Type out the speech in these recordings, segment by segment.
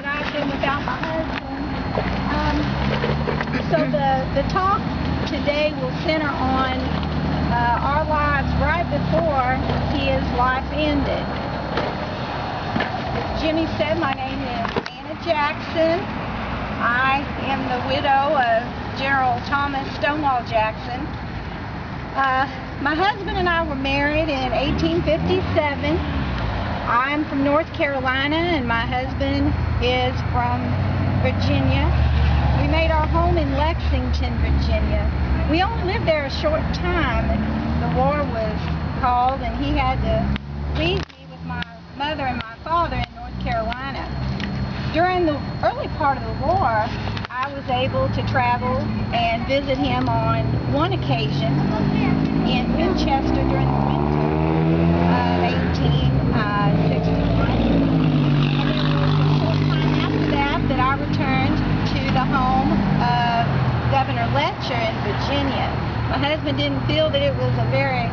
that I've been without my husband. So the talk today will center on our lives right before his life ended. As Jimmy said, my name is Anna Jackson. I am the widow of General Thomas Stonewall Jackson. My husband and I were married in 1857. I'm from North Carolina and my husband is from Virginia. We made our home in Lexington, Virginia. We only lived there a short time and the war was called and he had to leave me with my mother and my father in North Carolina. During the early part of the war, I was able to travel and visit him on one occasion in Winchester during the winter of 1861. And it was a short time after that I returned to the home of Governor Letcher in Virginia. My husband didn't feel that it was a very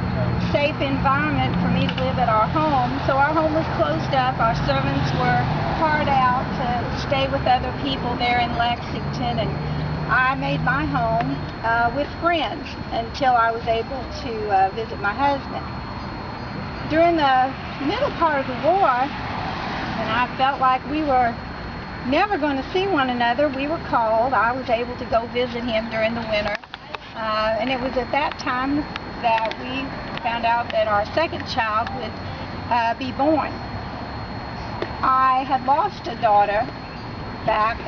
safe environment for me to live at our home, so our home was closed up. Our servants were hired out to stay with other people there in Lexington, and I made my home with friends until I was able to visit my husband. During the middle part of the war, and I felt like we were never going to see one another, we were called. I was able to go visit him during the winter, and it was at that time that we found out that our second child would be born. I had lost a daughter back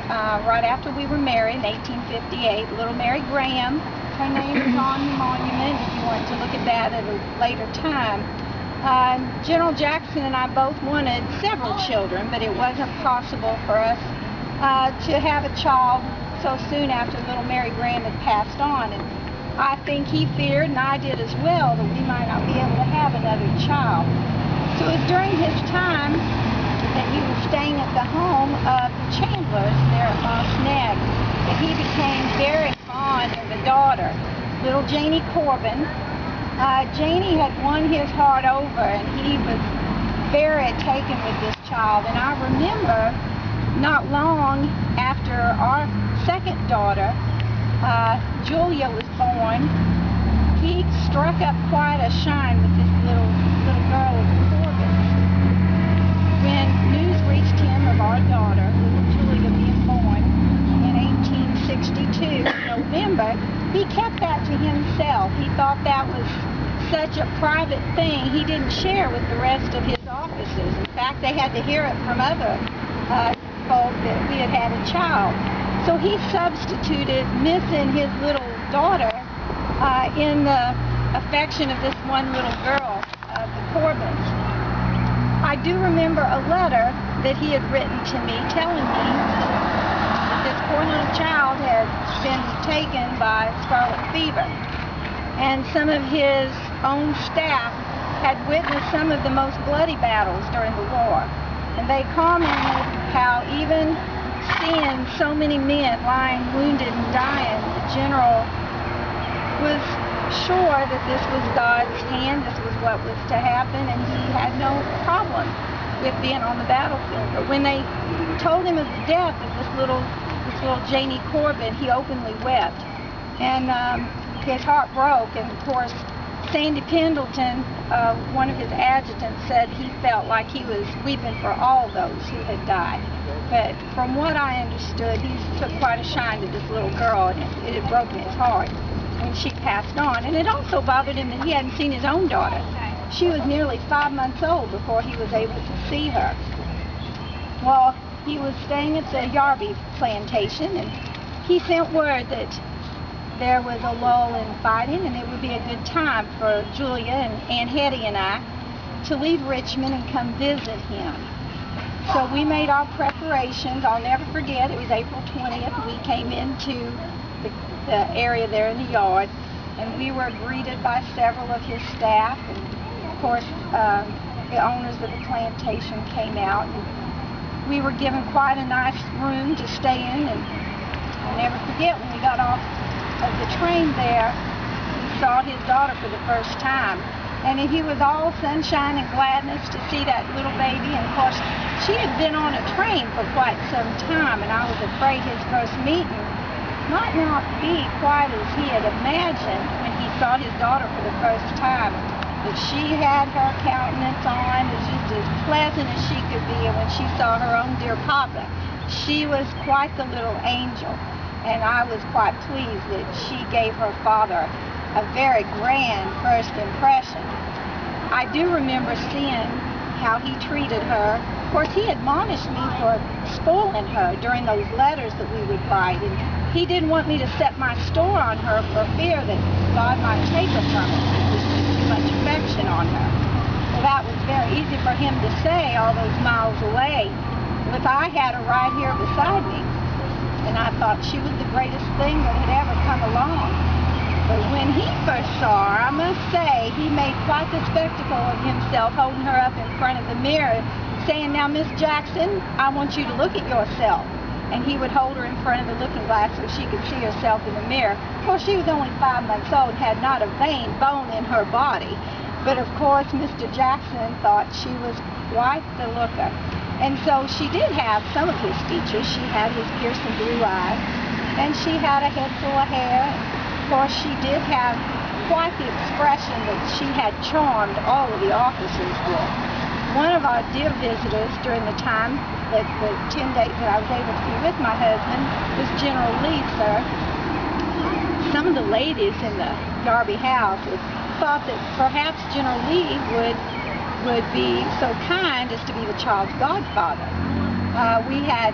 right after we were married in 1858, little Mary Graham. Her name is on the monument if you want to look at that at a later time. General Jackson and I both wanted several children, but it wasn't possible for us to have a child so soon after little Mary Graham had passed on. And I think he feared, and I did as well, that we might not be able to have another child. So it was during his time that he was staying at the home of the Chandlers there at Moss Neck, that he became very fond of a daughter, little Janie Corbin. Janie had won his heart over, and he was very taken with this child. And I remember not long after our second daughter, Julia, was born, he struck up quite a shine with this little girl of Corbin's. When news reached him of our daughter, little Julia, being born in 1862, in November, he kept that to himself. He thought that was such a private thing he didn't share with the rest of his officers. In fact, they had to hear it from other folk that we had had a child. So he substituted missing his little daughter in the affection of this one little girl, the Corbins. I do remember a letter that he had written to me telling me that this poor little child had been taken by scarlet fever. And some of his own staff had witnessed some of the most bloody battles during the war. And they commented how even seeing so many men lying wounded and dying, the general was sure that this was God's hand, this was what was to happen, and he had no problem with being on the battlefield. But when they told him of the death of this little Janie Corbin, he openly wept. And his heart broke, and of course Sandy Pendleton, one of his adjutants, said he felt like he was weeping for all those who had died. But from what I understood, he took quite a shine to this little girl, and it had broken his heart when she passed on. And it also bothered him that he hadn't seen his own daughter. She was nearly 5 months old before he was able to see her. Well, he was staying at the Yarby plantation, and he sent word that there was a lull in fighting and it would be a good time for Julia and Aunt Hetty and I to leave Richmond and come visit him. So we made our preparations. I'll never forget, it was April 20th. We came into the area there in the yard, and we were greeted by several of his staff, and of course the owners of the plantation came out, and we were given quite a nice room to stay in. And I'll never forget, when we got off of the train there, we saw his daughter for the first time. And he was all sunshine and gladness to see that little baby. And of course, she had been on a train for quite some time, and I was afraid his first meeting might not be quite as he had imagined when he saw his daughter for the first time. But she had her countenance on, was just as pleasant as she could be, and when she saw her own dear papa, she was quite the little angel. And I was quite pleased that she gave her father a very grand first impression. I do remember seeing how he treated her. Of course, he admonished me for spoiling her during those letters that we would write, and he didn't want me to set my store on her for fear that God might take her from us. He was just too much affection on her. Well, that was very easy for him to say all those miles away. But I had her right here beside me, and I thought she was the greatest thing that had ever come along. But when he first saw her, I must say, he made quite the spectacle of himself, holding her up in front of the mirror, saying, "Now, Miss Jackson, I want you to look at yourself." And he would hold her in front of the looking glass so she could see herself in the mirror. Of course, she was only 5 months old and had not a vein bone in her body. But of course, Mr. Jackson thought she was quite the looker. And so she did have some of his features. She had his piercing blue eyes, and she had a head full of hair. Of course, she did have quite the expression that she had charmed all of the officers with. One of our dear visitors during the time, that the 10 days that I was able to be with my husband, was General Lee, sir. Some of the ladies in the Darby house thought that perhaps General Lee would be so kind as to be the child's godfather. We had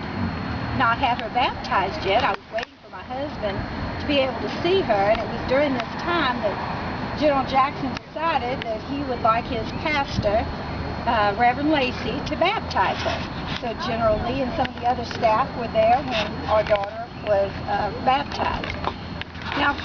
not had her baptized yet. I was waiting for my husband to be able to see her, and it was during this time that General Jackson decided that he would like his pastor, Reverend Lacey, to baptize her. So General Lee and some of the other staff were there when our daughter was baptized. Now,